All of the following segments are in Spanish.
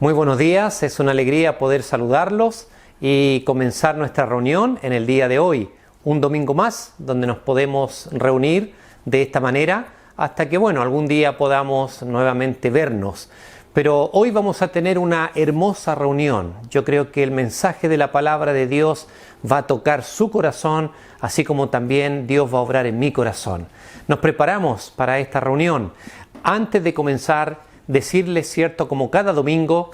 Muy buenos días, es una alegría poder saludarlos y comenzar nuestra reunión en el día de hoy. Un domingo más donde nos podemos reunir de esta manera hasta que, algún día podamos nuevamente vernos. Pero hoy vamos a tener una hermosa reunión. Yo creo que el mensaje de la palabra de Dios va a tocar su corazón, así como también Dios va a obrar en mi corazón. Nos preparamos para esta reunión. Antes de comenzar, decirles, cierto, como cada domingo,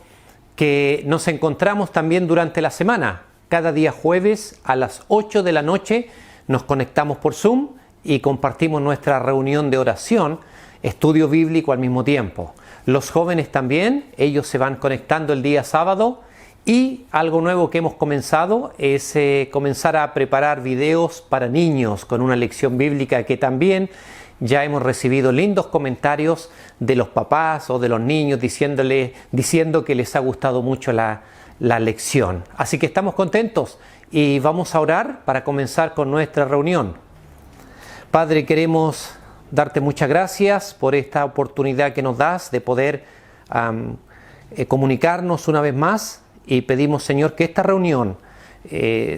que nos encontramos también durante la semana. Cada día jueves a las 8 de la noche nos conectamos por Zoom y compartimos nuestra reunión de oración, estudio bíblico al mismo tiempo. Los jóvenes también, ellos se van conectando el día sábado, y algo nuevo que hemos comenzado es comenzar a preparar videos para niños con una lección bíblica que también ya hemos recibido lindos comentarios de los papás o de los niños diciendo que les ha gustado mucho la lección. Así que estamos contentos y vamos a orar para comenzar con nuestra reunión. Padre, queremos darte muchas gracias por esta oportunidad que nos das de poder comunicarnos una vez más, y pedimos, Señor, que esta reunión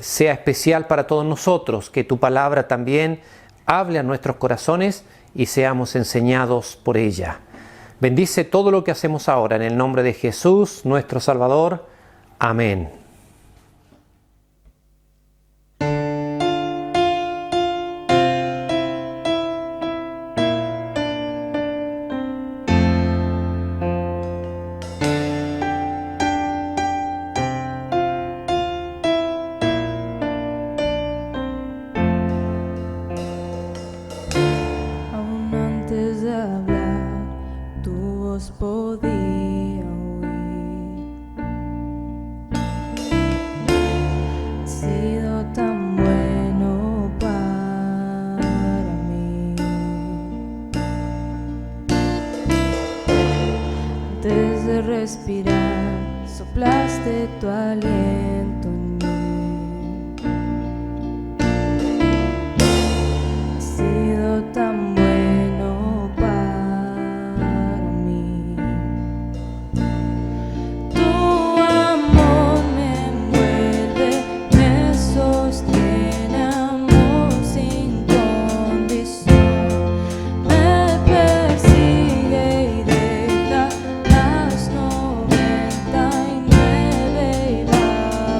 sea especial para todos nosotros, que tu palabra también hable a nuestros corazones y seamos enseñados por ella. Bendice todo lo que hacemos ahora en el nombre de Jesús, nuestro Salvador. Amén. Respirar, soplaste tu aliento en mí. Has sido tan bueno para mí. Tu amor me envuelve, me sostiene, amor sin condición. Me persigue y deja las 99 y va.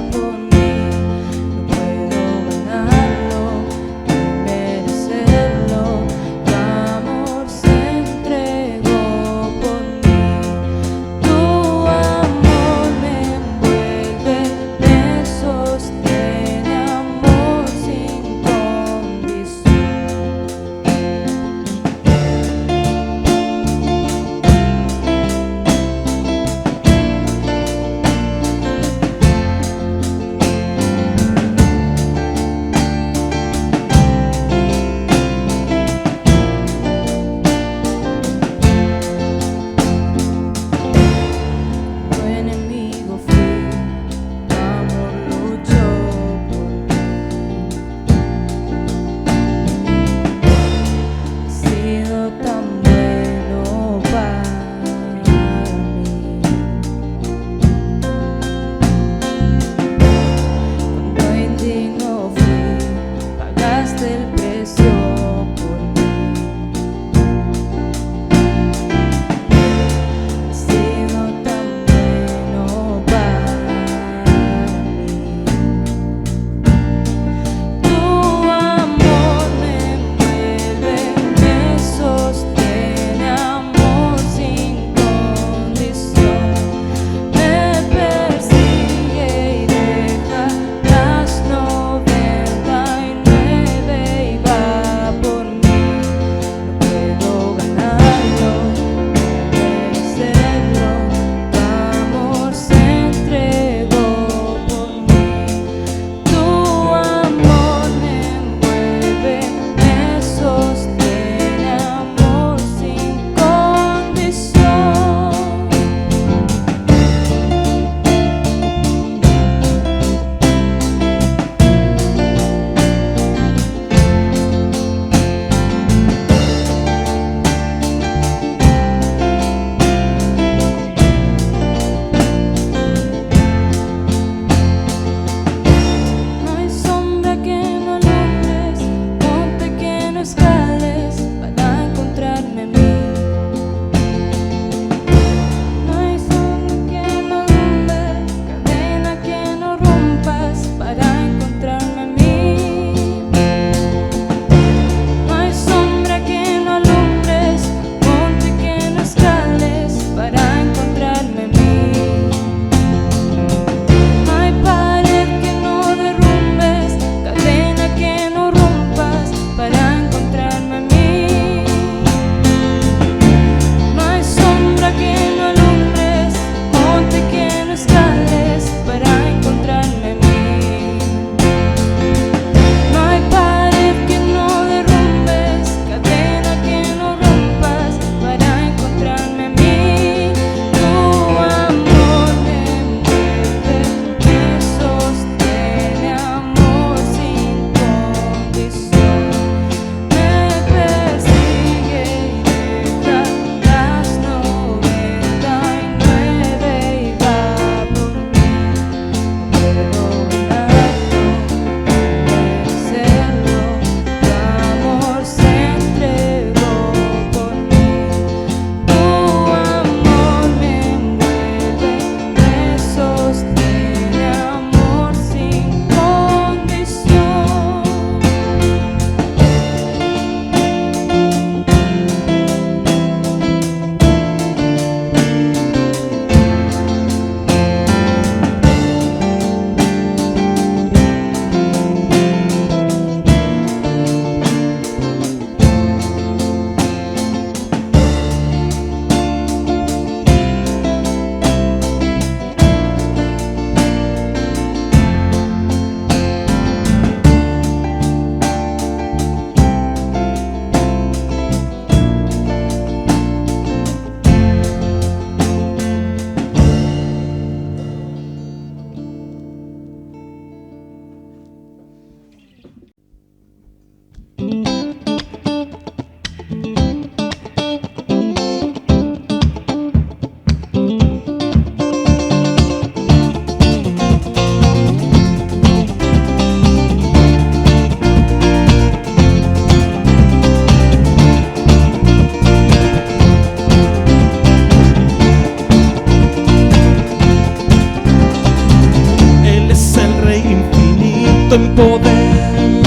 infinito en poder.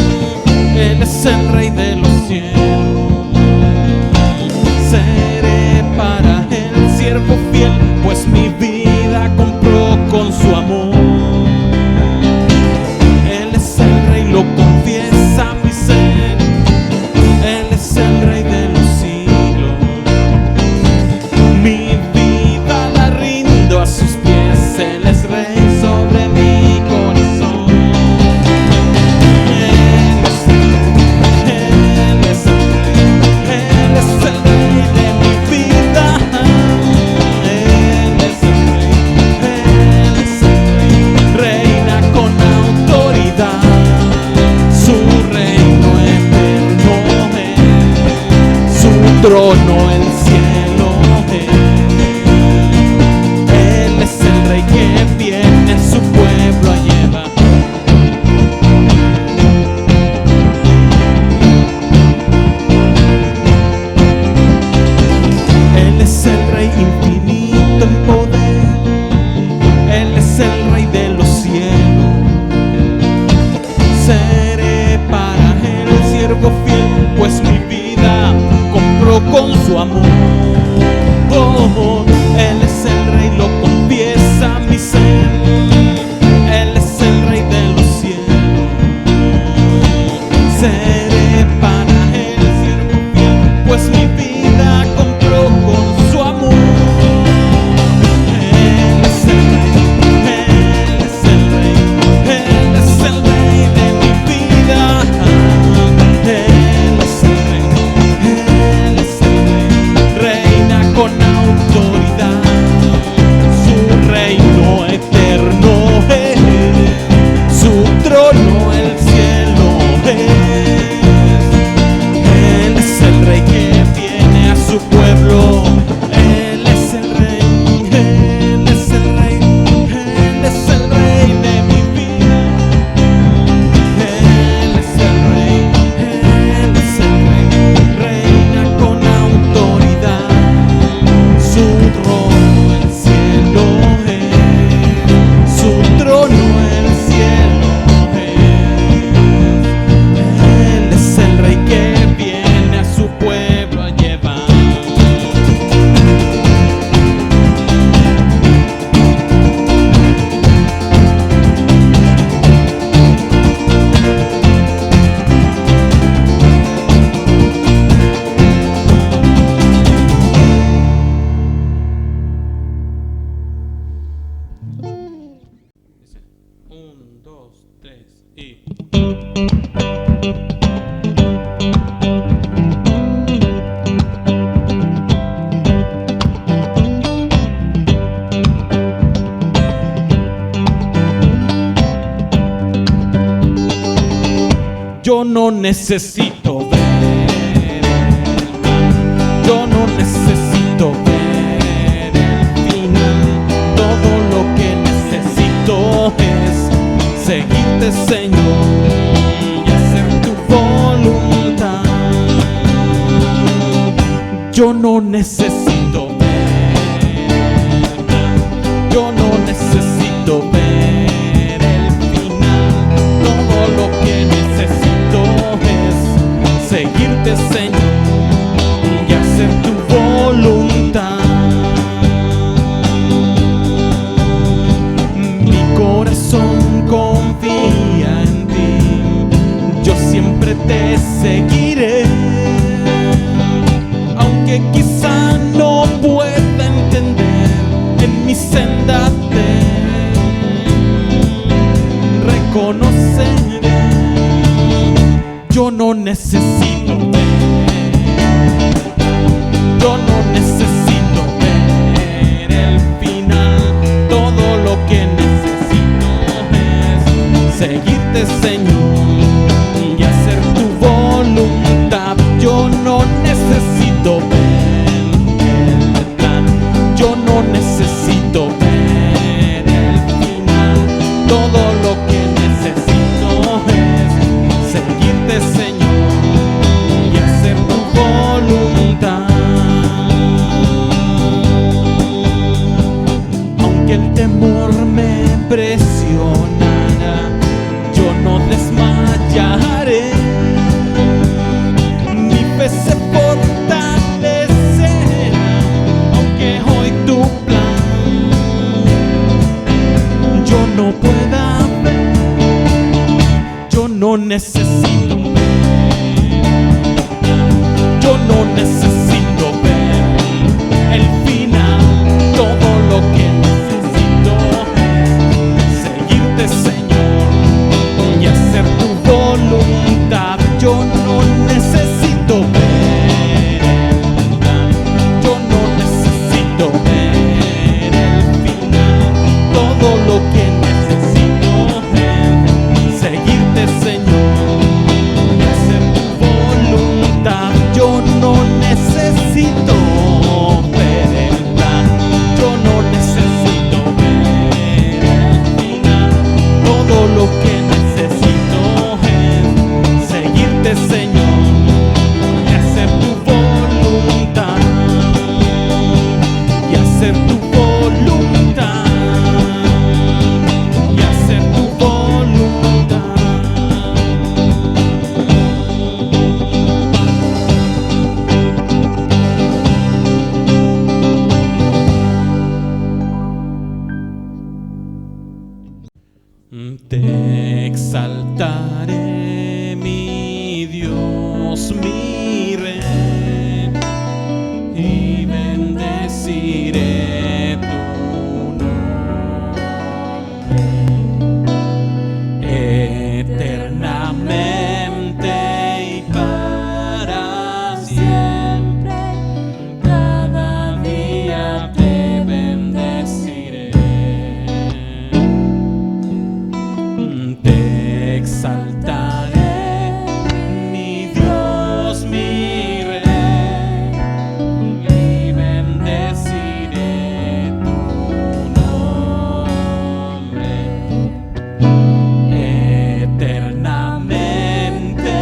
Él es el Rey de los cielos. Seré para Él siervo fiel, pues mi vida compró con su amor. Él es el Rey, lo confiesa mi ser. Él es el Rey de los siglos. Mi vida la rindo a sus pies. Él es Rey sobre mi corazón. Él es el Rey de mi vida. Él es el Rey, reina con autoridad. Su reino eterno es, su trono el cielo es. Él es el Rey que viene en su pueblo a llevar. Él es el Rey infinito en poder. Él es el Rey de los cielos. Seré para Él siervo fiel, pues mi vida compró con su amor. Oh, Él es el Rey, lo confiesa mi ser. Él es el Rey de los cielos. Seré para Él siervo fiel, pues mi vida compró con su amor. Él es el Rey, Él es el Rey, Él es el Rey de mi vida. Él es el Rey, Él es el Rey, reina con autoridad. Su reino eterno es, su trono el cielo es. Él es el Rey que viene a su pueblo. Él es el Rey, Él es el Rey, Él es el Rey de mi vida. Él es el Rey, Él es el Rey, reina con autoridad. Su trono el cielo es, su trono el cielo es. Él es el Rey que viene a su pueblo a llevar. Dice, 1, 2, 3 y... Yo no necesito ver, yo no necesito ver el final. Todo lo que necesito es seguirte, Señor, y hacer tu voluntad. Yo no necesito ver, yo no necesito ver el final. Todo lo que necesito es seguirte, Señor, y hacer tu voluntad. Mi corazón confía en ti, yo siempre te seguiré, aunque quizá no pueda entender en mi senda te reconoceré. Yo no necesito ver, yo no necesito ver el final. Todo lo que necesito es seguirte, Señor, y hacer tu voluntad. Yo no necesito ver el plan, yo no necesito ver el final. Todo lo que necesito es seguirte, Señor, y hacer tu voluntad. Aunque el temor me presionara, yo no deseo no necesito ver, yo no necesito ver el final. Todo lo que necesito es seguirte, Señor, y hacer tu voluntad. Yo no necesito ver el plan, yo no necesito ver el final. Todo lo que necesito es seguirte, Señor, y hacer tu voluntad. Yo no necesito ver el plan, yo no necesito ver el final. Todo lo que necesito es seguirte, Señor, y hacer tu voluntad, y hacer tu voluntad, y hacer tu voluntad. Te exaltaré, mi Dios, mi Rey, y bendeciré tu nombre eternamente y para siempre. Cada día Te bendeciré. Te exaltaré, mi Dios, mi Rey, y bendeciré tu nombre eternamente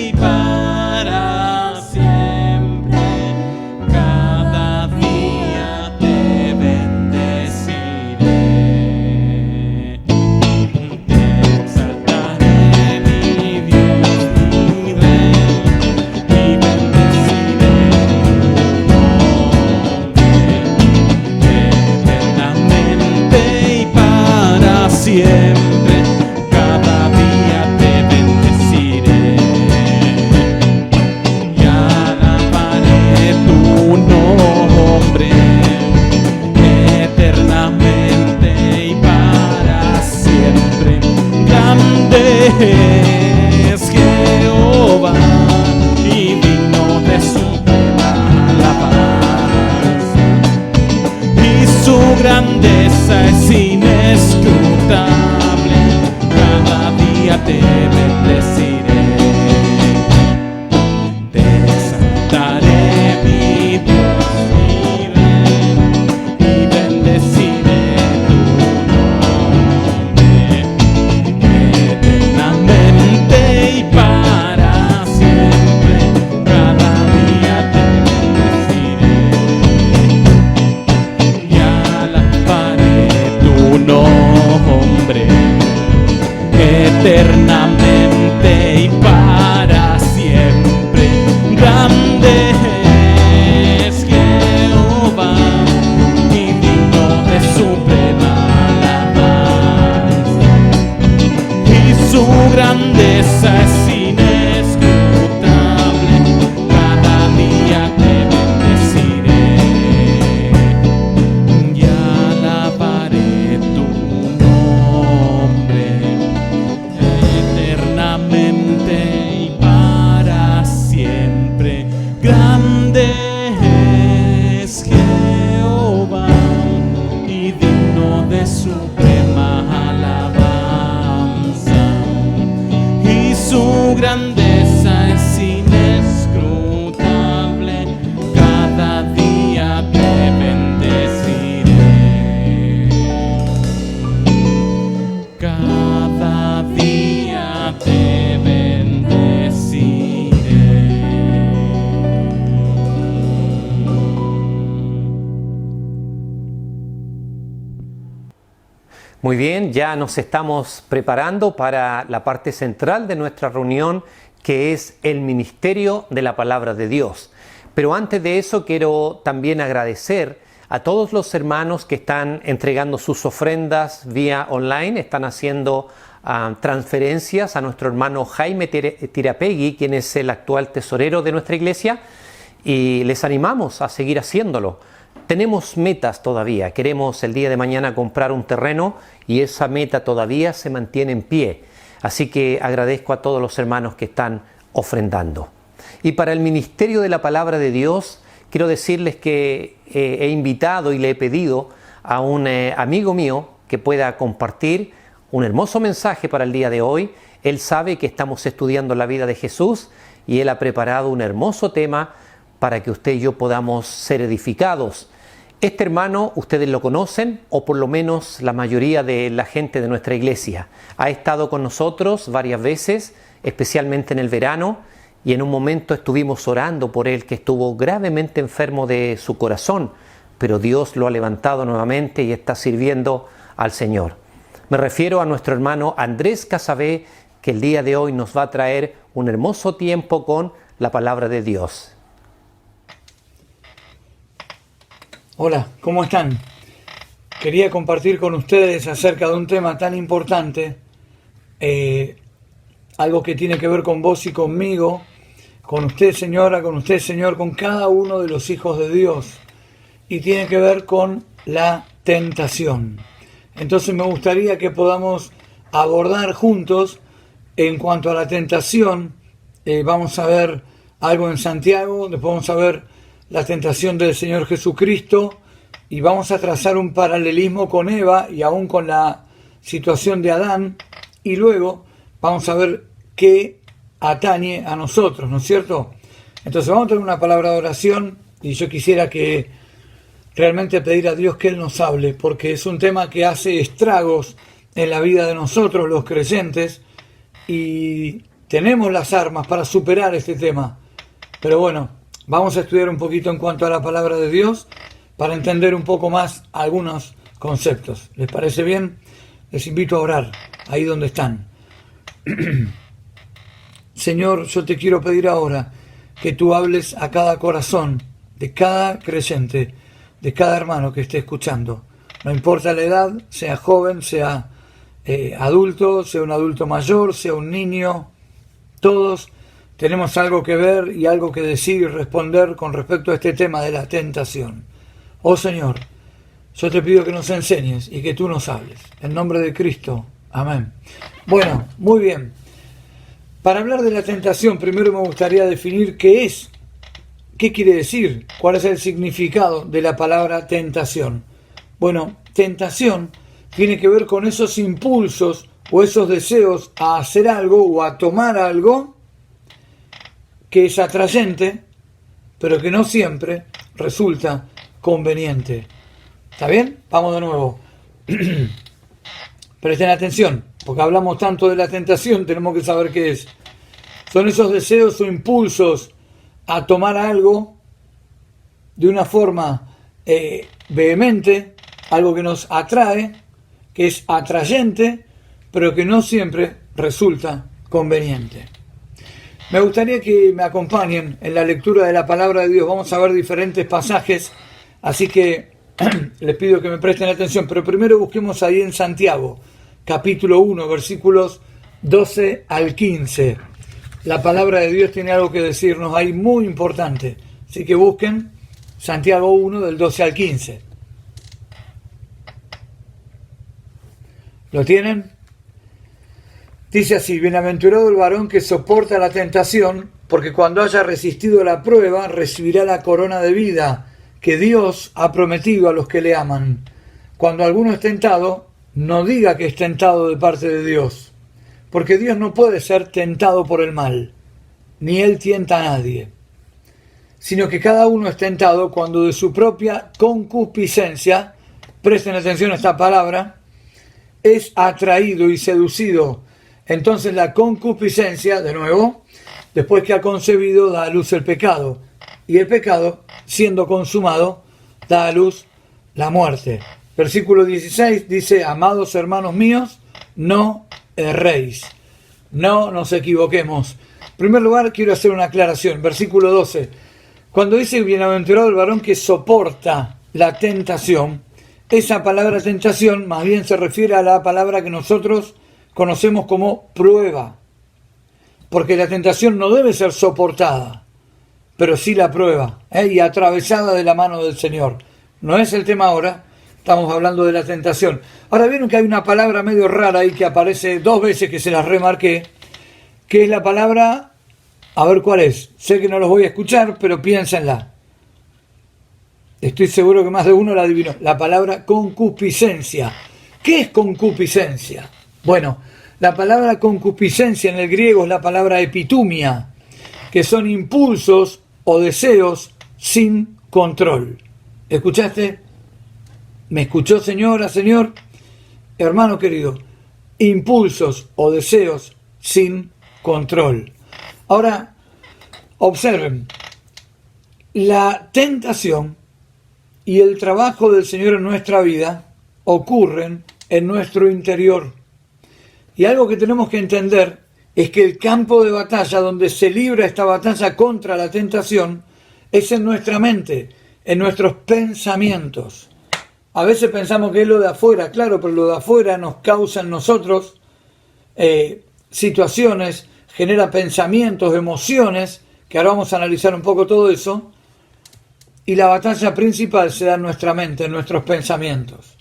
y para siempre. Cada día te bendeciré. Te exaltaré, mi Dios, mi Rey, y bendeciré tu nombre eternamente y para siempre. Cada día te bendeciré y alabaré tu nombre eternamente y para siempre. Grande es Jehová y digno de suprema alabanza, y su grandeza es inescrutable. Cada día te bendeciré. Te exaltaré, mi Dios, mi Rey, y bendeciré tu nombre eternamente y para siempre. Cada día te bendeciré y alabaré tu nombre eternamente y para siempre. Grande es Jehová y digno de suprema alabanza, y su grandeza es inescrutable. Cada día te bendeciré y alabaré tu nombre eternamente y para siempre. Grande es Jehová y digno de suprema alabanza, y su grandeza es inescrutable. Cada día te bendeciré. Cada día te Muy bien, ya nos estamos preparando para la parte central de nuestra reunión, que es el ministerio de la palabra de Dios. Pero antes de eso quiero también agradecer a todos los hermanos que están entregando sus ofrendas vía online, están haciendo transferencias a nuestro hermano Jaime Tirapegui, quien es el actual tesorero de nuestra iglesia, y les animamos a seguir haciéndolo. Tenemos metas todavía, queremos el día de mañana comprar un terreno y esa meta todavía se mantiene en pie. Así que agradezco a todos los hermanos que están ofrendando. Y para el ministerio de la palabra de Dios, quiero decirles que he invitado y le he pedido a un amigo mío que pueda compartir un hermoso mensaje para el día de hoy. Él sabe que estamos estudiando la vida de Jesús y él ha preparado un hermoso tema para que usted y yo podamos ser edificados. Este hermano, ustedes lo conocen, o por lo menos la mayoría de la gente de nuestra iglesia. Ha estado con nosotros varias veces, especialmente en el verano, y en un momento estuvimos orando por él, que estuvo gravemente enfermo de su corazón, pero Dios lo ha levantado nuevamente y está sirviendo al Señor. Me refiero a nuestro hermano Andrés Casabé, que el día de hoy nos va a traer un hermoso tiempo con la palabra de Dios. Hola, ¿cómo están? Quería compartir con ustedes acerca de un tema tan importante, algo que tiene que ver con vos y conmigo, con usted señora, con usted señor, con cada uno de los hijos de Dios, y tiene que ver con la tentación. Entonces me gustaría que podamos abordar juntos en cuanto a la tentación. Vamos a ver algo en Santiago, después vamos a ver la tentación del Señor Jesucristo, y vamos a trazar un paralelismo con Eva y aún con la situación de Adán, y luego vamos a ver qué atañe a nosotros, ¿no es cierto? Entonces vamos a tener una palabra de oración, y yo quisiera que realmente pedir a Dios que Él nos hable, porque es un tema que hace estragos en la vida de nosotros los creyentes, y tenemos las armas para superar este tema. Pero bueno, vamos a estudiar un poquito en cuanto a la palabra de Dios para entender un poco más algunos conceptos. ¿Les parece bien? Les invito a orar ahí donde están. Señor, yo te quiero pedir ahora que tú hables a cada corazón de cada creyente, de cada hermano que esté escuchando. No importa la edad, sea joven, sea adulto, sea un adulto mayor, sea un niño, todos tenemos algo que ver y algo que decir y responder con respecto a este tema de la tentación. Oh Señor, yo te pido que nos enseñes y que tú nos hables. En nombre de Cristo. Amén. Bueno, muy bien. Para hablar de la tentación, primero me gustaría definir qué es, qué quiere decir, cuál es el significado de la palabra tentación. Bueno, tentación tiene que ver con esos impulsos o esos deseos a hacer algo o a tomar algo que es atrayente, pero que no siempre resulta conveniente. ¿Está bien? Vamos de nuevo. Presten atención, porque hablamos tanto de la tentación, tenemos que saber qué es. Son esos deseos o impulsos a tomar algo de una forma vehemente, algo que nos atrae, que es atrayente, pero que no siempre resulta conveniente. Me gustaría que me acompañen en la lectura de la palabra de Dios. Vamos a ver diferentes pasajes, así que les pido que me presten atención, pero primero busquemos ahí en Santiago, capítulo 1, versículos 12 al 15. La palabra de Dios tiene algo que decirnos ahí muy importante, así que busquen Santiago 1 del 12 al 15. ¿Lo tienen? Dice así: bienaventurado el varón que soporta la tentación, porque cuando haya resistido la prueba, recibirá la corona de vida que Dios ha prometido a los que le aman. Cuando alguno es tentado, no diga que es tentado de parte de Dios, porque Dios no puede ser tentado por el mal, ni Él tienta a nadie, sino que cada uno es tentado cuando de su propia concupiscencia, presten atención a esta palabra, es atraído y seducido. Entonces la concupiscencia, de nuevo, después que ha concebido, da a luz el pecado. Y el pecado, siendo consumado, da a luz la muerte. Versículo 16 dice: amados hermanos míos, no erréis. No nos equivoquemos. En primer lugar, quiero hacer una aclaración. Versículo 12. Cuando dice bienaventurado el varón que soporta la tentación, esa palabra tentación más bien se refiere a la palabra que nosotros conocemos como prueba, porque la tentación no debe ser soportada, pero sí la prueba, y atravesada de la mano del Señor. No es el tema ahora, estamos hablando de la tentación. Ahora vieron que hay una palabra medio rara ahí que aparece 2 veces, que se las remarqué, que es la palabra, a ver cuál es, sé que no los voy a escuchar, pero piénsenla. Estoy seguro que más de uno la adivinó. La palabra concupiscencia. ¿Qué es concupiscencia? Bueno, la palabra concupiscencia en el griego es la palabra epitumia, que son impulsos o deseos sin control. ¿Escuchaste? ¿Me escuchó, señora, señor? Hermano querido, impulsos o deseos sin control. Ahora, observen, la tentación y el trabajo del Señor en nuestra vida ocurren en nuestro interior. Y algo que tenemos que entender es que el campo de batalla donde se libra esta batalla contra la tentación es en nuestra mente, en nuestros pensamientos. A veces pensamos que es lo de afuera, claro, pero lo de afuera nos causa en nosotros situaciones, genera pensamientos, emociones, que ahora vamos a analizar un poco todo eso, y la batalla principal se da en nuestra mente, en nuestros pensamientos.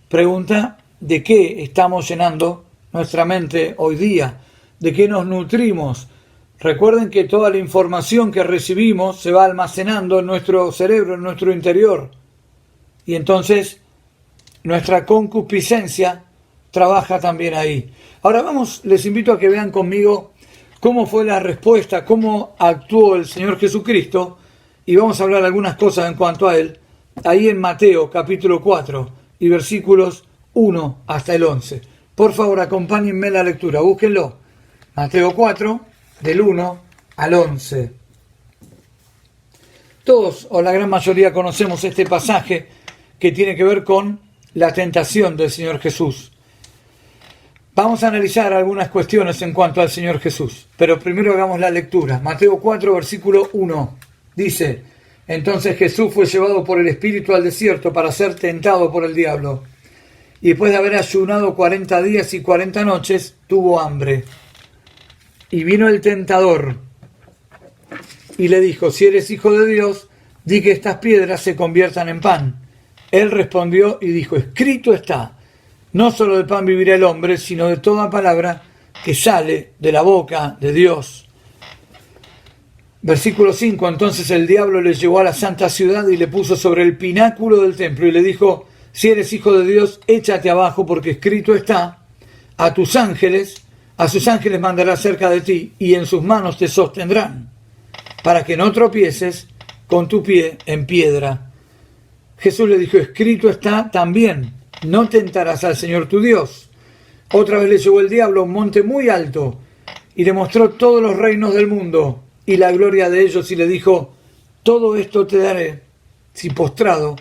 Pregunta, ¿de qué estamos llenando nuestra mente hoy día? ¿De qué nos nutrimos? Recuerden que toda la información que recibimos se va almacenando en nuestro cerebro, en nuestro interior. Y entonces nuestra concupiscencia trabaja también ahí. Ahora vamos, les invito a que vean conmigo cómo fue la respuesta, cómo actuó el Señor Jesucristo, y vamos a hablar algunas cosas en cuanto a Él, ahí en Mateo capítulo 4 y versículos 1 hasta el 11. Por favor, acompáñenme en la lectura, búsquenlo. Mateo 4, del 1 al 11. Todos, o la gran mayoría, conocemos este pasaje que tiene que ver con la tentación del Señor Jesús. Vamos a analizar algunas cuestiones en cuanto al Señor Jesús, pero primero hagamos la lectura. Mateo 4, versículo 1, dice: Entonces Jesús fue llevado por el Espíritu al desierto para ser tentado por el diablo. Y después de haber ayunado 40 días y 40 noches, tuvo hambre. Y vino el tentador y le dijo: Si eres hijo de Dios, di que estas piedras se conviertan en pan. Él respondió y dijo: Escrito está, no solo de pan vivirá el hombre, sino de toda palabra que sale de la boca de Dios. Versículo 5. Entonces el diablo le llevó a la santa ciudad y le puso sobre el pináculo del templo y le dijo: Si eres hijo de Dios, échate abajo, porque escrito está: a sus ángeles mandará cerca de ti, y en sus manos te sostendrán, para que no tropieces con tu pie en piedra. Jesús le dijo: escrito está también: no tentarás al Señor tu Dios. Otra vez le llevó el diablo a un monte muy alto y le mostró todos los reinos del mundo y la gloria de ellos, y le dijo: todo esto te daré si postrado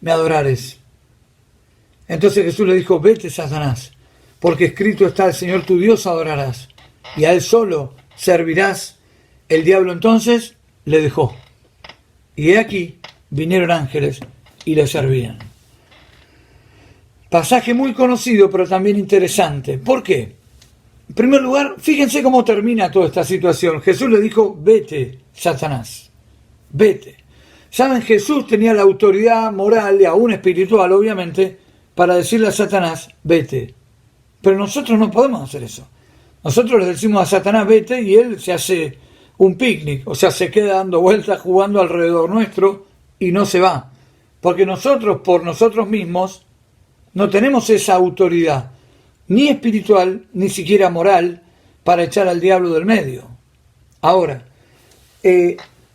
me adorares. Entonces Jesús le dijo: vete, Satanás, porque escrito está: al Señor tu Dios adorarás y a Él solo servirás. El diablo entonces le dejó, y he aquí vinieron ángeles y le servían. Pasaje muy conocido, pero también interesante. ¿Por qué? En primer lugar, fíjense cómo termina toda esta situación. Jesús le dijo: vete, Satanás, vete. Saben, Jesús tenía la autoridad moral y aún espiritual, obviamente, para decirle a Satanás: vete. Pero nosotros no podemos hacer eso. Nosotros le decimos a Satanás: vete, y él se hace un picnic, o sea, se queda dando vueltas, jugando alrededor nuestro, y no se va. Porque nosotros, por nosotros mismos, no tenemos esa autoridad, ni espiritual, ni siquiera moral, para echar al diablo del medio. Ahora,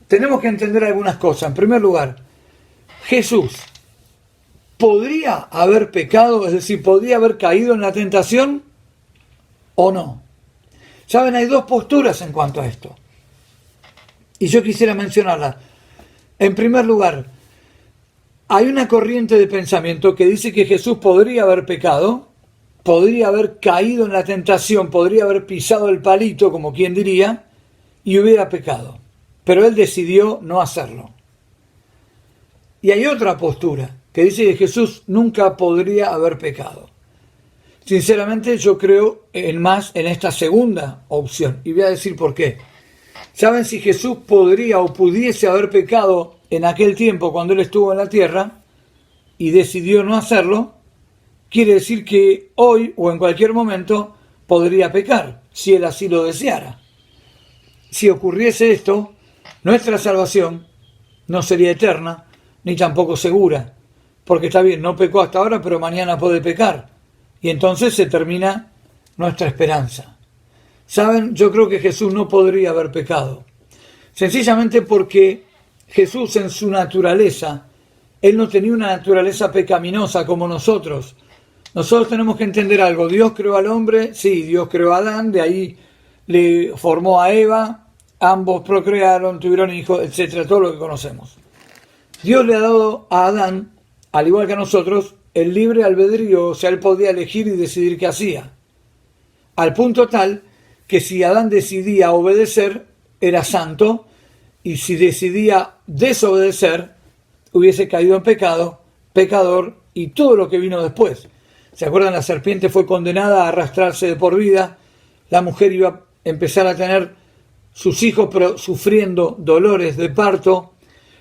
tenemos que entender algunas cosas. En primer lugar, Jesús ¿podría haber pecado? Es decir, ¿podría haber caído en la tentación o no? Saben, hay dos posturas en cuanto a esto, y yo quisiera mencionarlas. En primer lugar, hay una corriente de pensamiento que dice que Jesús podría haber pecado, podría haber caído en la tentación, podría haber pisado el palito, como quien diría, y hubiera pecado. Pero Él decidió no hacerlo. Y hay otra postura que dice que Jesús nunca podría haber pecado. Sinceramente yo creo más en esta segunda opción y voy a decir por qué. ¿Saben? Si Jesús podría o pudiese haber pecado en aquel tiempo cuando Él estuvo en la tierra y decidió no hacerlo, quiere decir que hoy o en cualquier momento podría pecar, si Él así lo deseara. Si ocurriese esto, nuestra salvación no sería eterna, ni tampoco segura, porque está bien, no pecó hasta ahora, pero mañana puede pecar, y entonces se termina nuestra esperanza. ¿Saben? Yo creo que Jesús no podría haber pecado, sencillamente porque Jesús en su naturaleza, Él no tenía una naturaleza pecaminosa como nosotros. Nosotros tenemos que entender algo. Dios creó al hombre, sí, Dios creó a Adán, de ahí le formó a Eva, ambos procrearon, tuvieron hijos, etcétera, todo lo que conocemos. Dios le ha dado a Adán, al igual que a nosotros, el libre albedrío, o sea, él podía elegir y decidir qué hacía. Al punto tal que si Adán decidía obedecer, era santo, y si decidía desobedecer, hubiese caído en pecado, pecador, y todo lo que vino después. ¿Se acuerdan? La serpiente fue condenada a arrastrarse de por vida, la mujer iba a empezar a tener sus hijos, pero sufriendo dolores de parto,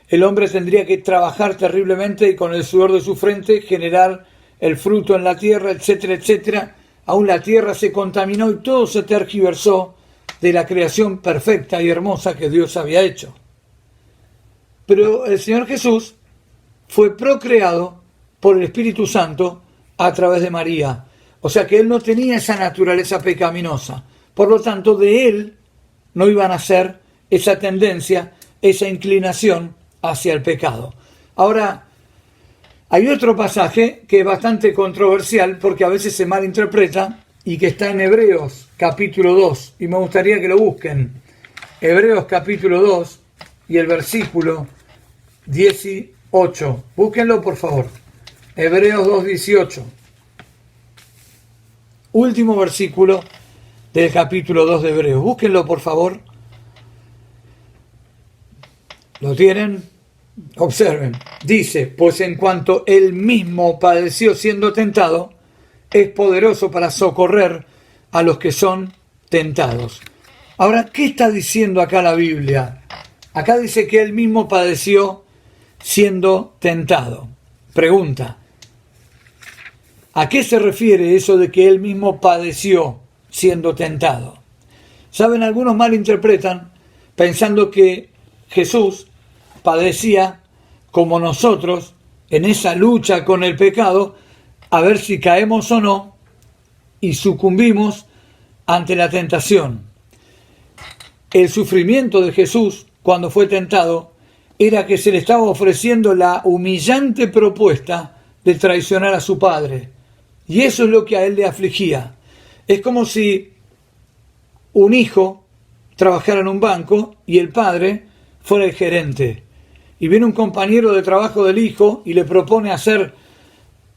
el hombre tendría que trabajar terriblemente y con el sudor de su frente generar el fruto en la tierra, etcétera, etcétera. Aún la tierra se contaminó y todo se tergiversó de la creación perfecta y hermosa que Dios había hecho. Pero el Señor Jesús fue procreado por el Espíritu Santo a través de María. O sea que Él no tenía esa naturaleza pecaminosa. Por lo tanto, de Él no iba a nacer esa tendencia, esa inclinación hacia el pecado. Ahora, hay otro pasaje que es bastante controversial porque a veces se malinterpreta y que está en Hebreos capítulo 2 y me gustaría que lo busquen. Hebreos capítulo 2 y el versículo 18. Búsquenlo por favor. Hebreos 2:18. Último versículo del capítulo 2 de Hebreos. Búsquenlo por favor. ¿Lo tienen? Observen. Dice, pues en cuanto Él mismo padeció siendo tentado, es poderoso para socorrer a los que son tentados. Ahora, ¿qué está diciendo acá la Biblia? Acá dice que Él mismo padeció siendo tentado. Pregunta, ¿a qué se refiere eso de que Él mismo padeció siendo tentado? ¿Saben? Algunos malinterpretan pensando que Jesús padecía como nosotros en esa lucha con el pecado, a ver si caemos o no y sucumbimos ante la tentación. El sufrimiento de Jesús cuando fue tentado era que se le estaba ofreciendo la humillante propuesta de traicionar a su padre. Y eso es lo que a él le afligía. Es como si un hijo trabajara en un banco y el padre fuera el gerente. Y viene un compañero de trabajo del hijo y le propone hacer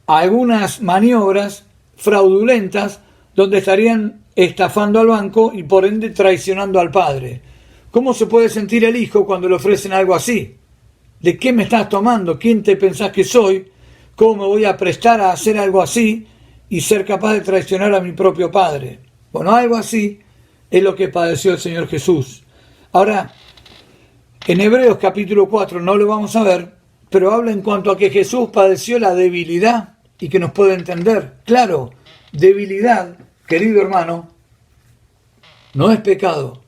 algunas maniobras fraudulentas donde estarían estafando al banco y por ende traicionando al padre. ¿Cómo se puede sentir el hijo cuando le ofrecen algo así? ¿De qué me estás tomando? ¿Quién te pensás que soy? ¿Cómo me voy a prestar a hacer algo así y ser capaz de traicionar a mi propio padre? Bueno, algo así es lo que padeció el Señor Jesús. Ahora, en Hebreos capítulo 4 no lo vamos a ver, pero habla en cuanto a que Jesús padeció la debilidad y que nos puede entender. Claro, debilidad, querido hermano, no es pecado.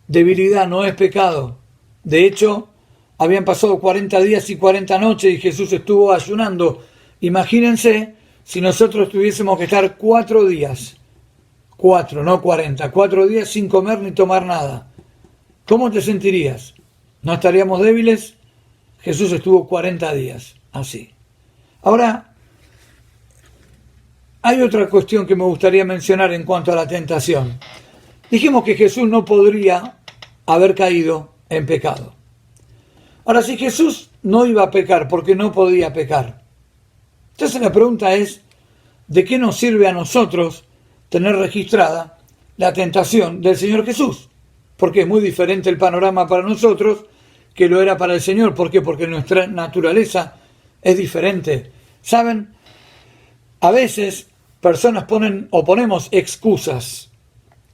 Debilidad no es pecado. De hecho, habían pasado 40 días y 40 noches y Jesús estuvo ayunando. Imagínense si nosotros tuviésemos que estar 4 días, 4, no 40, 4 días sin comer ni tomar nada. ¿Cómo te sentirías? ¿No estaríamos débiles? Jesús estuvo 40 días así. Ahora, hay otra cuestión que me gustaría mencionar en cuanto a la tentación. Dijimos que Jesús no podría haber caído en pecado. Ahora, si Jesús no iba a pecar porque no podía pecar, entonces la pregunta es, ¿de qué nos sirve a nosotros tener registrada la tentación del Señor Jesús? Porque es muy diferente el panorama para nosotros que lo era para el Señor. ¿Por qué? Porque nuestra naturaleza es diferente. ¿Saben? A veces personas ponen o ponemos excusas.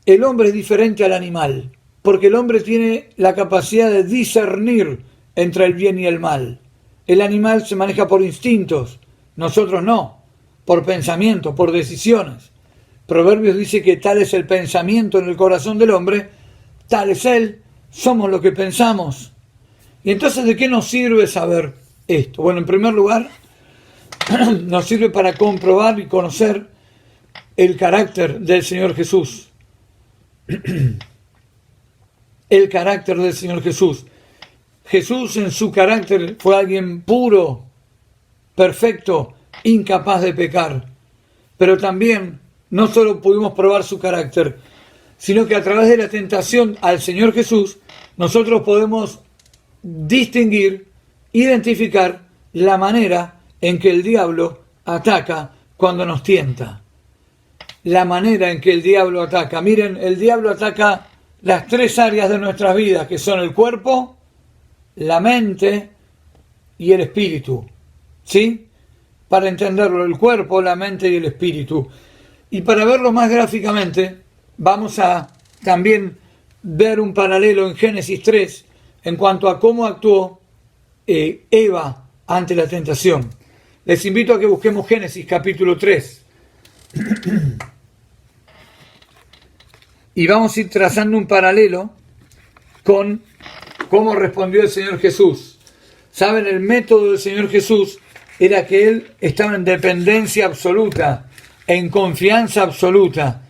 El hombre es diferente al animal, porque el hombre tiene la capacidad de discernir entre el bien y el mal. El animal se maneja por instintos, nosotros no, por pensamiento, por decisiones. Proverbios dice que tal es el pensamiento en el corazón del hombre, tal es él, somos lo que pensamos. Y entonces, ¿de qué nos sirve saber esto? Bueno, en primer lugar, nos sirve para comprobar y conocer el carácter del Señor Jesús. El carácter del Señor Jesús. Jesús en su carácter fue alguien puro, perfecto, incapaz de pecar. Pero también no solo pudimos probar su carácter, sino que a través de la tentación al Señor Jesús, nosotros podemos distinguir, identificar la manera en que el diablo ataca cuando nos tienta. La manera en que el diablo ataca. Miren, el diablo ataca las tres áreas de nuestras vidas, que son el cuerpo, la mente y el espíritu. ¿Sí? Para entenderlo, el cuerpo, la mente y el espíritu. Y para verlo más gráficamente, vamos a también ver un paralelo en Génesis 3 en cuanto a cómo actuó Eva ante la tentación. Les invito a que busquemos Génesis capítulo 3. Y vamos a ir trazando un paralelo con cómo respondió el Señor Jesús. ¿Saben? El método del Señor Jesús era que Él estaba en dependencia absoluta, en confianza absoluta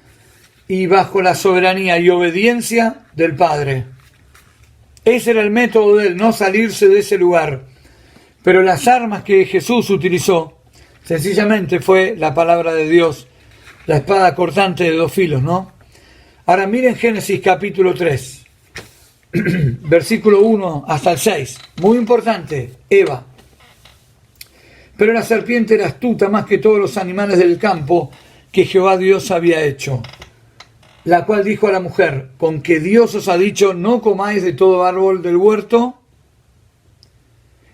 y bajo la soberanía y obediencia del Padre. Ese era el método de Él, no salirse de ese lugar. Pero las armas que Jesús utilizó, sencillamente fue la palabra de Dios, la espada cortante de dos filos, ¿no? Ahora miren Génesis capítulo 3, versículo 1 hasta el 6. Muy importante, Eva. Pero la serpiente era astuta más que todos los animales del campo que Jehová Dios había hecho, la cual dijo a la mujer: ¿con que Dios os ha dicho, no comáis de todo árbol del huerto?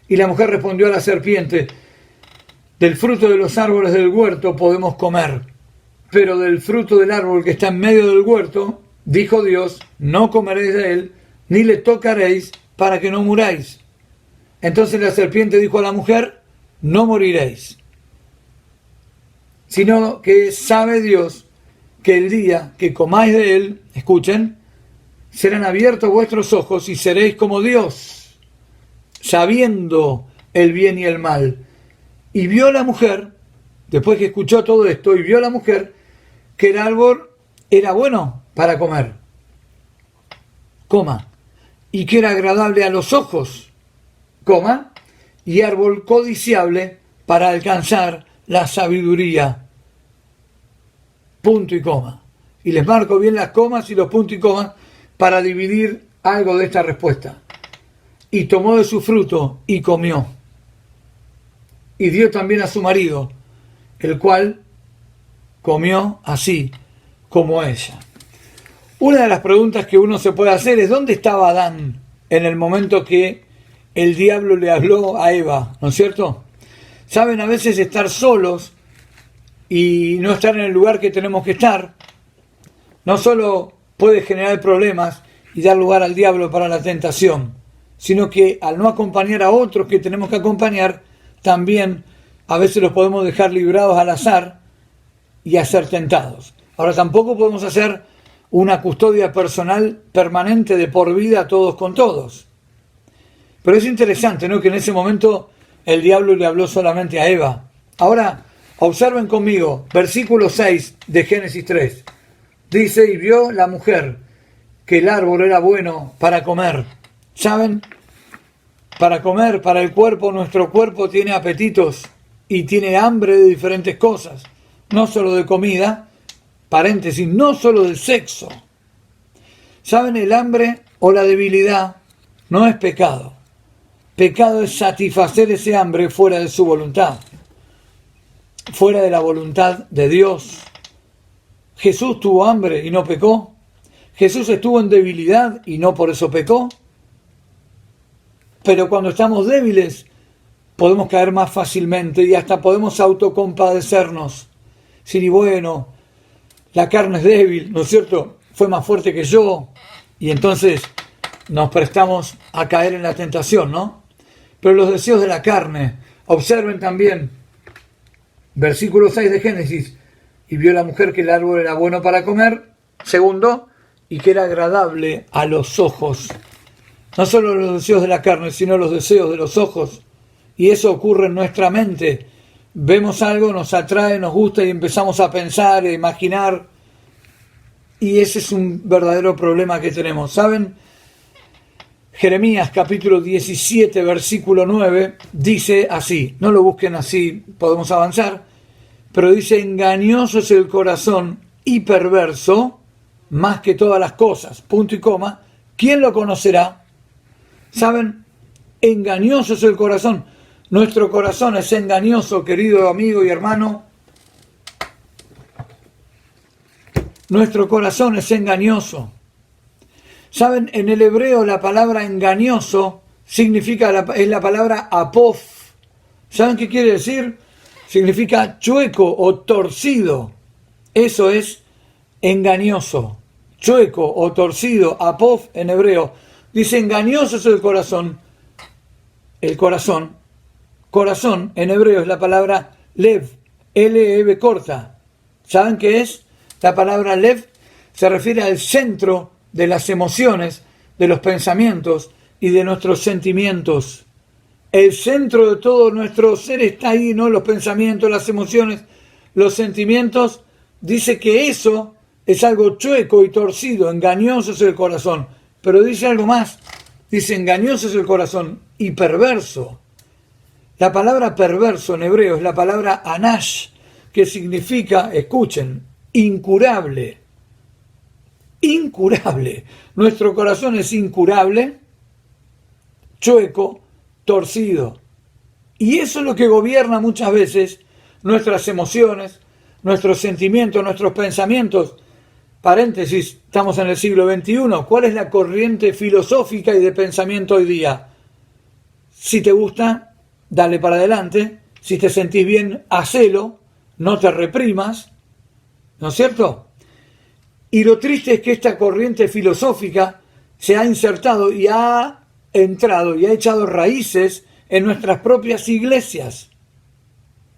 Y la mujer respondió a la serpiente: del fruto de los árboles del huerto podemos comer, pero del fruto del árbol que está en medio del huerto, dijo Dios, no comeréis de él, ni le tocaréis, para que no muráis. Entonces la serpiente dijo a la mujer: no moriréis, sino que sabe Dios que el día que comáis de él, escuchen, serán abiertos vuestros ojos y seréis como Dios, sabiendo el bien y el mal. Y vio la mujer, después que escuchó todo esto, y vio la mujer que el árbol era bueno para comer, coma, y que era agradable a los ojos, coma, y árbol codiciable para alcanzar la sabiduría, punto y coma. Y les marco bien las comas y los puntos y comas para dividir algo de esta respuesta. Y tomó de su fruto y comió. Y dio también a su marido, el cual comió así como ella. Una de las preguntas que uno se puede hacer es: ¿dónde estaba Adán en el momento que el diablo le habló a Eva? ¿No es cierto? Saben, a veces estar solos y no estar en el lugar que tenemos que estar, no solo puede generar problemas y dar lugar al diablo para la tentación, sino que al no acompañar a otros que tenemos que acompañar, también a veces los podemos dejar librados al azar y a ser tentados. Ahora, tampoco podemos hacer una custodia personal permanente de por vida todos con todos. Pero es interesante, ¿no?, que en ese momento el diablo le habló solamente a Eva. Ahora, observen conmigo, versículo 6 de Génesis 3. Dice: y vio la mujer que el árbol era bueno para comer. ¿Saben? Para comer, para el cuerpo, nuestro cuerpo tiene apetitos y tiene hambre de diferentes cosas. No solo de comida, paréntesis, no solo del sexo. ¿Saben? El hambre o la debilidad no es pecado. Pecado es satisfacer ese hambre fuera de su voluntad, fuera de la voluntad de Dios. Jesús tuvo hambre y no pecó. Jesús estuvo en debilidad y no por eso pecó. Pero cuando estamos débiles podemos caer más fácilmente y hasta podemos autocompadecernos. decir, y bueno, la carne es débil, ¿no es cierto? Fue más fuerte que yo, y entonces nos prestamos a caer en la tentación, ¿no? Pero los deseos de la carne, observen también, versículo 6 de Génesis, y vio la mujer que el árbol era bueno para comer, segundo, y que era agradable a los ojos. No solo los deseos de la carne, sino los deseos de los ojos. Y eso ocurre en nuestra mente. Vemos algo, nos atrae, nos gusta y empezamos a pensar, a imaginar. Y ese es un verdadero problema que tenemos. ¿Saben? Jeremías capítulo 17, versículo 9, dice así. No lo busquen así, podemos avanzar. Pero dice, engañoso es el corazón y perverso, más que todas las cosas. Punto y coma. ¿Quién lo conocerá? ¿Saben? Engañoso es el corazón. Nuestro corazón es engañoso, querido amigo y hermano. Nuestro corazón es engañoso. ¿Saben? En el hebreo la palabra engañoso es la palabra apof. ¿Saben qué quiere decir? Significa chueco o torcido. Eso es engañoso. Chueco o torcido, apof en hebreo. Dice engañoso es el corazón. El corazón. Corazón en hebreo es la palabra lev. L-E-V corta. ¿Saben qué es? La palabra lev se refiere al centro de las emociones, de los pensamientos y de nuestros sentimientos. El centro de todo nuestro ser está ahí, ¿no? Los pensamientos, las emociones, los sentimientos. Dice que eso es algo chueco y torcido, engañoso es el corazón. Pero dice algo más. Dice engañoso es el corazón y perverso. La palabra perverso en hebreo es la palabra anash, que significa, escuchen, incurable. Incurable. Nuestro corazón es incurable, chueco, torcido. Y eso es lo que gobierna muchas veces nuestras emociones, nuestros sentimientos, nuestros pensamientos. Paréntesis, estamos en el siglo XXI. ¿Cuál es la corriente filosófica y de pensamiento hoy día? Si te gusta, dale para adelante. Si te sentís bien, hacelo. No te reprimas. ¿No es cierto? Y lo triste es que esta corriente filosófica se ha insertado y ha entrado y ha echado raíces en nuestras propias iglesias.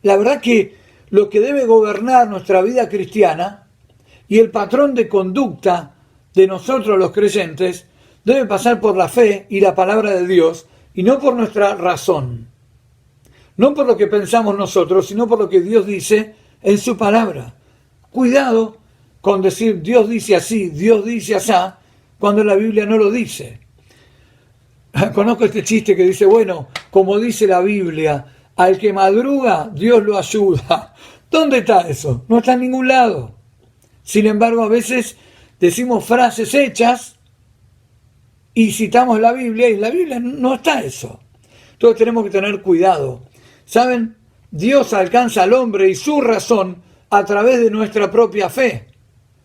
La verdad que lo que debe gobernar nuestra vida cristiana y el patrón de conducta de nosotros los creyentes debe pasar por la fe y la palabra de Dios y no por nuestra razón. No por lo que pensamos nosotros, sino por lo que Dios dice en su palabra. Cuidado con decir Dios dice así, Dios dice asá, cuando la Biblia no lo dice. Conozco este chiste que dice, bueno, como dice la Biblia, al que madruga, Dios lo ayuda. ¿Dónde está eso? No está en ningún lado. Sin embargo, a veces decimos frases hechas y citamos la Biblia y en la Biblia no está eso. Entonces tenemos que tener cuidado. ¿Saben? Dios alcanza al hombre y su razón a través de nuestra propia fe.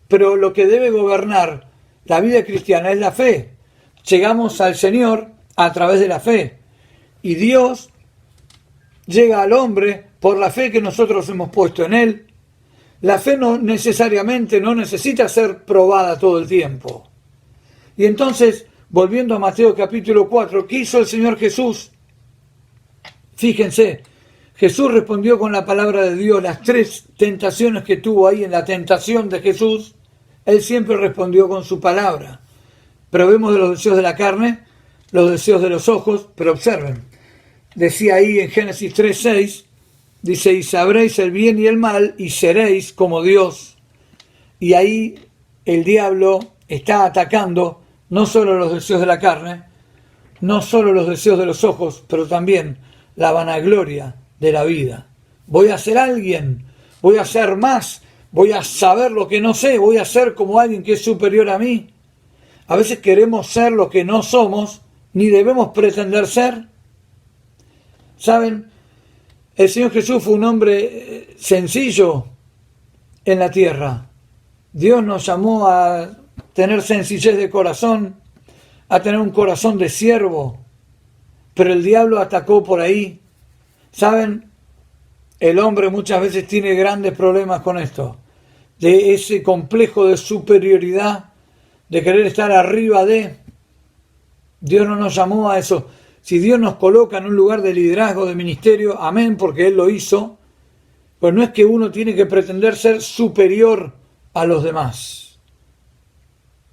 Pero lo que debe gobernar la vida cristiana es la fe. Llegamos al Señor a través de la fe. Y Dios llega al hombre por la fe que nosotros hemos puesto en Él. La fe no necesita ser probada todo el tiempo. Y entonces, volviendo a Mateo capítulo 4, ¿qué hizo el Señor Jesús? Fíjense, Jesús respondió con la palabra de Dios. Las 3 tentaciones que tuvo ahí en la tentación de Jesús, Él siempre respondió con su palabra. Pero vemos de los deseos de la carne, los deseos de los ojos, pero observen, decía ahí en Génesis 3:6, dice, y sabréis el bien y el mal, y seréis como Dios. Y ahí el diablo está atacando no solo los deseos de la carne, no solo los deseos de los ojos, pero también la vanagloria de la vida. Voy a ser alguien, voy a ser más, voy a saber lo que no sé, voy a ser como alguien que es superior a mí. A veces queremos ser lo que no somos, ni debemos pretender ser. ¿Saben? El Señor Jesús fue un hombre sencillo en la tierra. Dios nos llamó a tener sencillez de corazón, a tener un corazón de siervo. Pero el diablo atacó por ahí. ¿Saben? El hombre muchas veces tiene grandes problemas con esto, de ese complejo de superioridad, de querer estar arriba de. Dios no nos llamó a eso. Si Dios nos coloca en un lugar de liderazgo, de ministerio, amén, porque Él lo hizo, pues no es que uno tiene que pretender ser superior a los demás.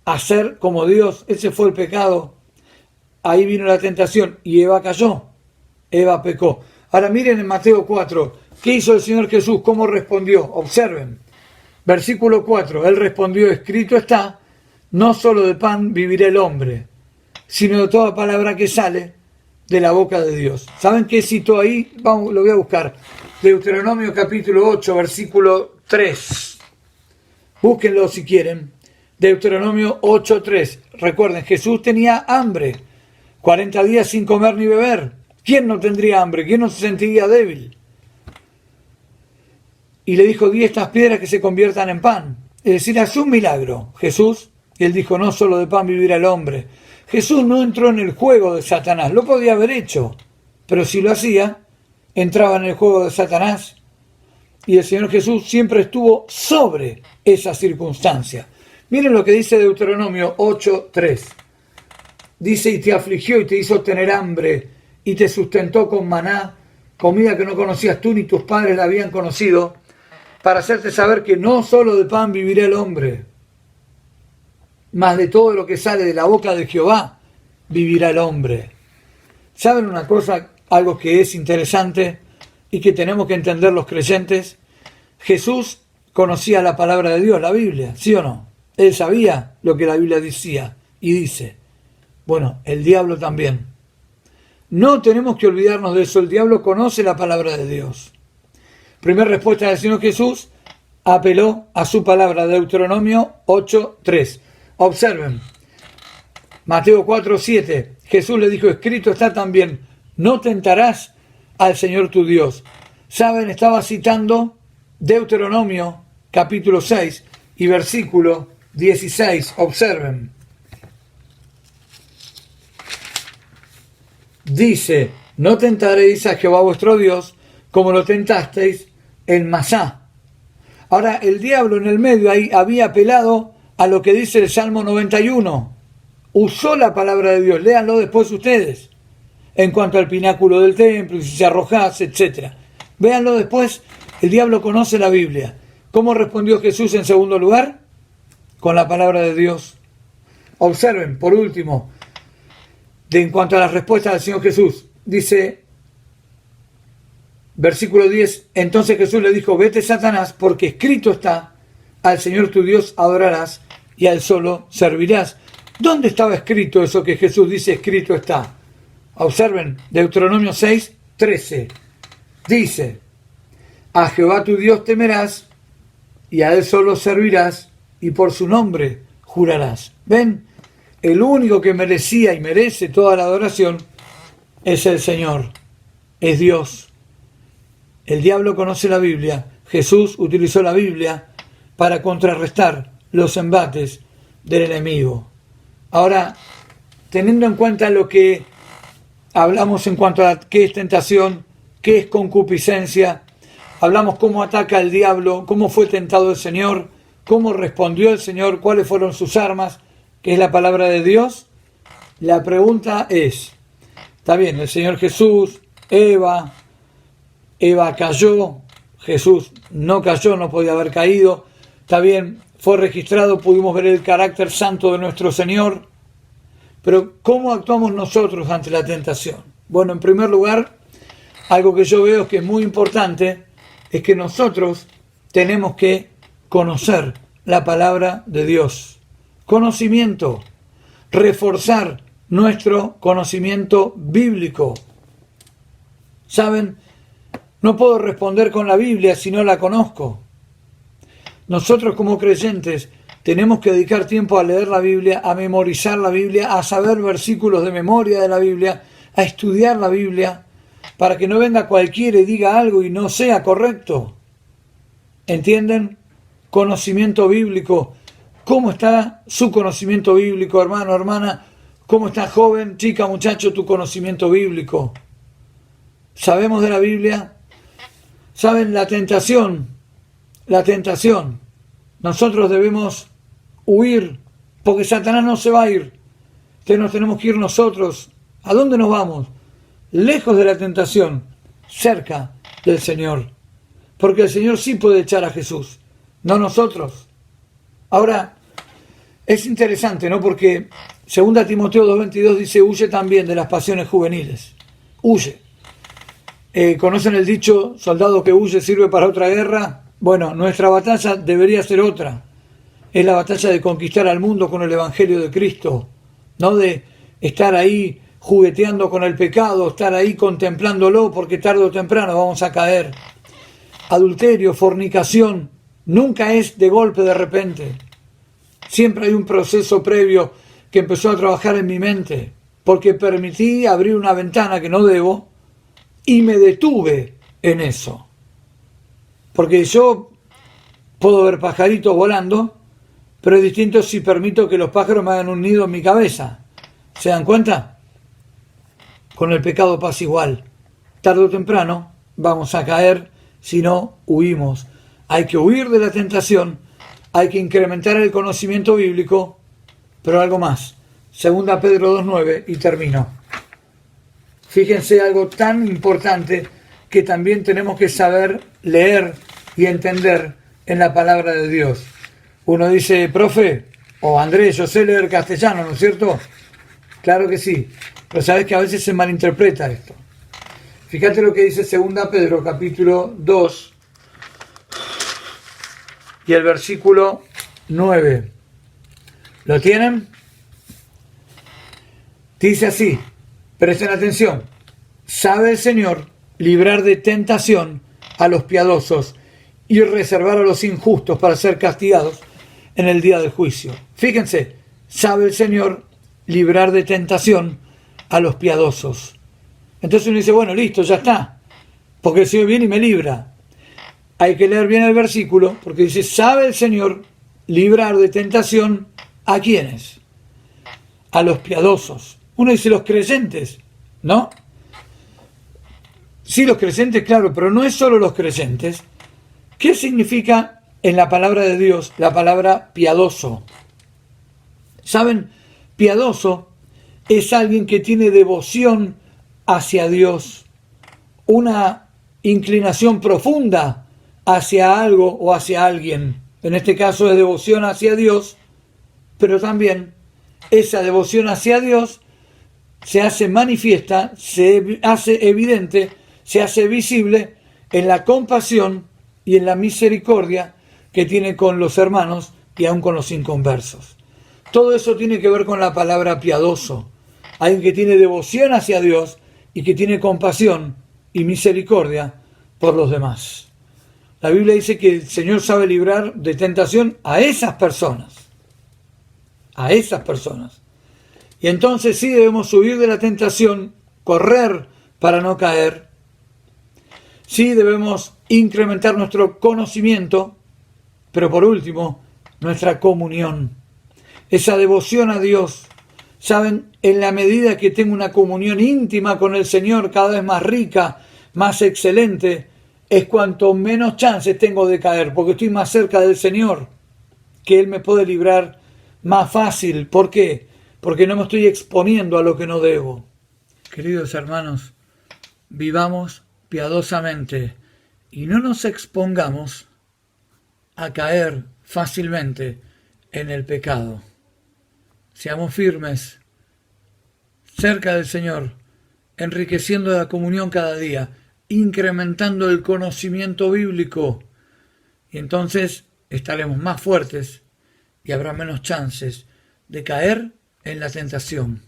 A ser como Dios, ese fue el pecado. Ahí vino la tentación y Eva cayó. Eva pecó. Ahora miren en Mateo 4, ¿qué hizo el Señor Jesús? ¿Cómo respondió? Observen. Versículo 4, Él respondió, escrito está, no solo de pan vivirá el hombre, sino de toda palabra que sale de la boca de Dios. ¿Saben qué citó ahí? Vamos, lo voy a buscar. Deuteronomio capítulo 8, versículo 3. Búsquenlo si quieren. Deuteronomio 8:3. Recuerden, Jesús tenía hambre, 40 días sin comer ni beber. ¿Quién no tendría hambre? ¿Quién no se sentiría débil? Y le dijo, di estas piedras que se conviertan en pan. Es decir, hace un milagro. Jesús, y él dijo, no solo de pan vivirá el hombre. Jesús no entró en el juego de Satanás, lo podía haber hecho, pero si lo hacía, entraba en el juego de Satanás. Y el Señor Jesús siempre estuvo sobre esa circunstancia. Miren lo que dice Deuteronomio 8:3. Dice, y te afligió y te hizo tener hambre, y te sustentó con maná, comida que no conocías tú ni tus padres la habían conocido, para hacerte saber que no solo de pan vivirá el hombre, mas de todo lo que sale de la boca de Jehová vivirá el hombre. ¿Saben una cosa? Algo que es interesante y que tenemos que entender los creyentes. Jesús conocía la palabra de Dios, la Biblia, ¿sí o no? Él sabía lo que la Biblia decía y dice. Bueno, el diablo también. No tenemos que olvidarnos de eso. El diablo conoce la palabra de Dios. Primera respuesta del Señor Jesús, apeló a su palabra, Deuteronomio 8:3. Observen, Mateo 4:7, Jesús le dijo, escrito está también, no tentarás al Señor tu Dios. ¿Saben? Estaba citando Deuteronomio capítulo 6 y versículo 16. Observen. Dice, no tentaréis a Jehová vuestro Dios como lo tentasteis en Masá. Ahora, el diablo en el medio ahí había apelado a lo que dice el Salmo 91. Usó la palabra de Dios, léanlo después ustedes, en cuanto al pináculo del templo, y si se arrojase, etc. Véanlo después, el diablo conoce la Biblia. ¿Cómo respondió Jesús en segundo lugar? Con la palabra de Dios. Observen, por último, en cuanto a las respuestas del Señor Jesús, dice, versículo 10, entonces Jesús le dijo, vete Satanás, porque escrito está, al Señor tu Dios adorarás y al solo servirás. ¿Dónde estaba escrito eso que Jesús dice escrito está? Observen, Deuteronomio 6:13. Dice, a Jehová tu Dios temerás y a él solo servirás y por su nombre jurarás. ¿Ven? El único que merecía y merece toda la adoración es el Señor, es Dios. El diablo conoce la Biblia. Jesús utilizó la Biblia para contrarrestar los embates del enemigo. Ahora, teniendo en cuenta lo que hablamos en cuanto a qué es tentación, qué es concupiscencia, hablamos cómo ataca el diablo, cómo fue tentado el Señor, cómo respondió el Señor, cuáles fueron sus armas, que es la palabra de Dios. La pregunta es, está bien, el Señor Jesús, Eva cayó, Jesús no cayó, no podía haber caído, está bien, fue registrado, pudimos ver el carácter santo de nuestro Señor, pero ¿cómo actuamos nosotros ante la tentación? Bueno, en primer lugar, algo que yo veo que es muy importante es que nosotros tenemos que conocer la palabra de Dios. Conocimiento, reforzar nuestro conocimiento bíblico. ¿Saben? No puedo responder con la Biblia si no la conozco. Nosotros como creyentes tenemos que dedicar tiempo a leer la Biblia, a memorizar la Biblia, a saber versículos de memoria de la Biblia, a estudiar la Biblia, para que no venga cualquiera y diga algo y no sea correcto. ¿Entienden? Conocimiento bíblico. ¿Cómo está su conocimiento bíblico, hermano, hermana? ¿Cómo está, joven, chica, muchacho, tu conocimiento bíblico? ¿Sabemos de la Biblia? ¿Saben? La tentación. Nosotros debemos huir, porque Satanás no se va a ir. Entonces nos tenemos que ir nosotros. ¿A dónde nos vamos? Lejos de la tentación, cerca del Señor. Porque el Señor sí puede echar a Jesús, no nosotros. Ahora, es interesante, ¿no? Porque 2 Timoteo 2:22 dice, huye también de las pasiones juveniles. Huye. ¿Conocen el dicho, soldado que huye sirve para otra guerra? Bueno, nuestra batalla debería ser otra. Es la batalla de conquistar al mundo con el Evangelio de Cristo, no de estar ahí jugueteando con el pecado, estar ahí contemplándolo, porque tarde o temprano vamos a caer. Adulterio, fornicación, nunca es de golpe, de repente. Siempre hay un proceso previo que empezó a trabajar en mi mente, porque permití abrir una ventana que no debo y me detuve en eso. Porque yo puedo ver pajaritos volando, pero es distinto si permito que los pájaros me hagan un nido en mi cabeza. ¿Se dan cuenta? Con el pecado pasa igual. Tarde o temprano vamos a caer si no huimos. Hay que huir de la tentación, hay que incrementar el conocimiento bíblico, pero algo más. 2 Pedro 2:9 y termino. Fíjense algo tan importante que también tenemos que saber leer y entender en la palabra de Dios. Uno dice, profe, o Andrés, yo sé leer castellano, ¿no es cierto? Claro que sí, pero sabes que a veces se malinterpreta esto. Fíjate lo que dice 2 Pedro, capítulo 2, y el versículo 9. ¿Lo tienen? Dice así, presten atención. Sabe el Señor librar de tentación a los piadosos y reservar a los injustos para ser castigados en el día del juicio. Fíjense, sabe el Señor librar de tentación a los piadosos. Entonces uno dice, bueno, listo, ya está, porque el Señor viene y me libra. Hay que leer bien el versículo, porque dice, sabe el Señor librar de tentación ¿a quiénes? A los piadosos. Uno dice los creyentes, ¿no? Sí, los creyentes, claro, pero no es solo los creyentes. ¿Qué significa en la palabra de Dios la palabra piadoso? ¿Saben? Piadoso es alguien que tiene devoción hacia Dios, una inclinación profunda hacia algo o hacia alguien. En este caso es devoción hacia Dios, pero también esa devoción hacia Dios se hace manifiesta, se hace evidente, se hace visible en la compasión y en la misericordia que tiene con los hermanos y aún con los inconversos. Todo eso tiene que ver con la palabra piadoso. Alguien que tiene devoción hacia Dios y que tiene compasión y misericordia por los demás. La Biblia dice que el Señor sabe librar de tentación a esas personas. A esas personas. Y entonces sí debemos huir de la tentación, correr para no caer. Sí debemos incrementar nuestro conocimiento, pero por último, nuestra comunión. Esa devoción a Dios. Saben, en la medida que tengo una comunión íntima con el Señor, cada vez más rica, más excelente, es cuanto menos chances tengo de caer, porque estoy más cerca del Señor, que Él me puede librar más fácil. ¿Por qué? Porque no me estoy exponiendo a lo que no debo. Queridos hermanos, vivamos piadosamente y no nos expongamos a caer fácilmente en el pecado. Seamos firmes, cerca del Señor, enriqueciendo la comunión cada día, incrementando el conocimiento bíblico, y entonces estaremos más fuertes y habrá menos chances de caer en la tentación.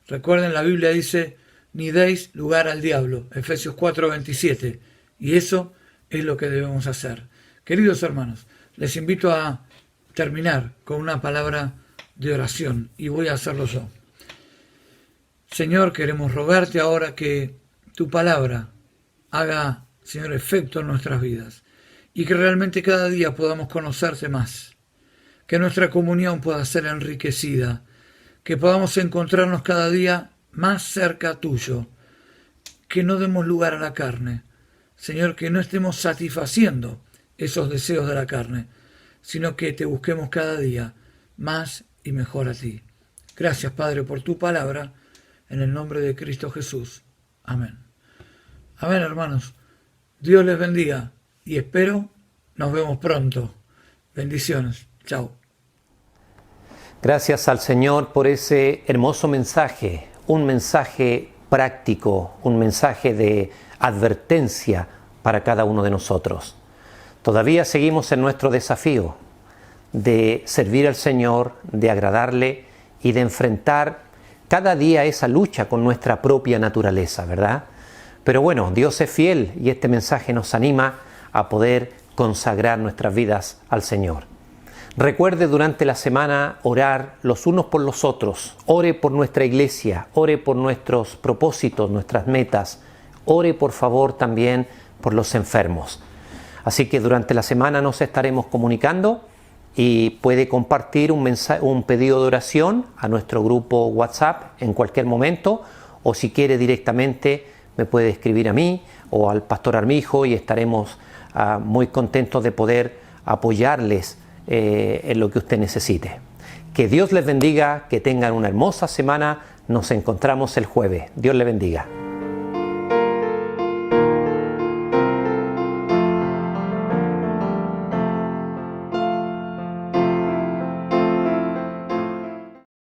Recuerden, la Biblia dice, ni deis lugar al diablo, Efesios 4:27, y eso es lo que debemos hacer. Queridos hermanos, les invito a terminar con una palabra de oración, y voy a hacerlo yo. Señor, queremos rogarte ahora que tu palabra haga, Señor, efecto en nuestras vidas, y que realmente cada día podamos conocerte más, que nuestra comunión pueda ser enriquecida, que podamos encontrarnos cada día más cerca tuyo, que no demos lugar a la carne, Señor, que no estemos satisfaciendo esos deseos de la carne, sino que te busquemos cada día más y mejor a ti. Gracias, Padre, por tu palabra, en el nombre de Cristo Jesús. Amén. Amén, hermanos. Dios les bendiga y espero nos vemos pronto. Bendiciones. Chao. Gracias al Señor por ese hermoso mensaje, un mensaje práctico, un mensaje de advertencia para cada uno de nosotros. Todavía seguimos en nuestro desafío de servir al Señor, de agradarle y de enfrentar cada día esa lucha con nuestra propia naturaleza, ¿verdad? Pero bueno, Dios es fiel y este mensaje nos anima a poder consagrar nuestras vidas al Señor. Recuerde durante la semana orar los unos por los otros. Ore por nuestra iglesia, ore por nuestros propósitos, nuestras metas. Ore por favor también por los enfermos. Así que durante la semana nos estaremos comunicando y puede compartir un pedido de oración a nuestro grupo WhatsApp en cualquier momento, o si quiere directamente me puede escribir a mí o al pastor Armijo y estaremos muy contentos de poder apoyarles en lo que usted necesite. Que Dios les bendiga, que tengan una hermosa semana. Nos encontramos el jueves. Dios les bendiga.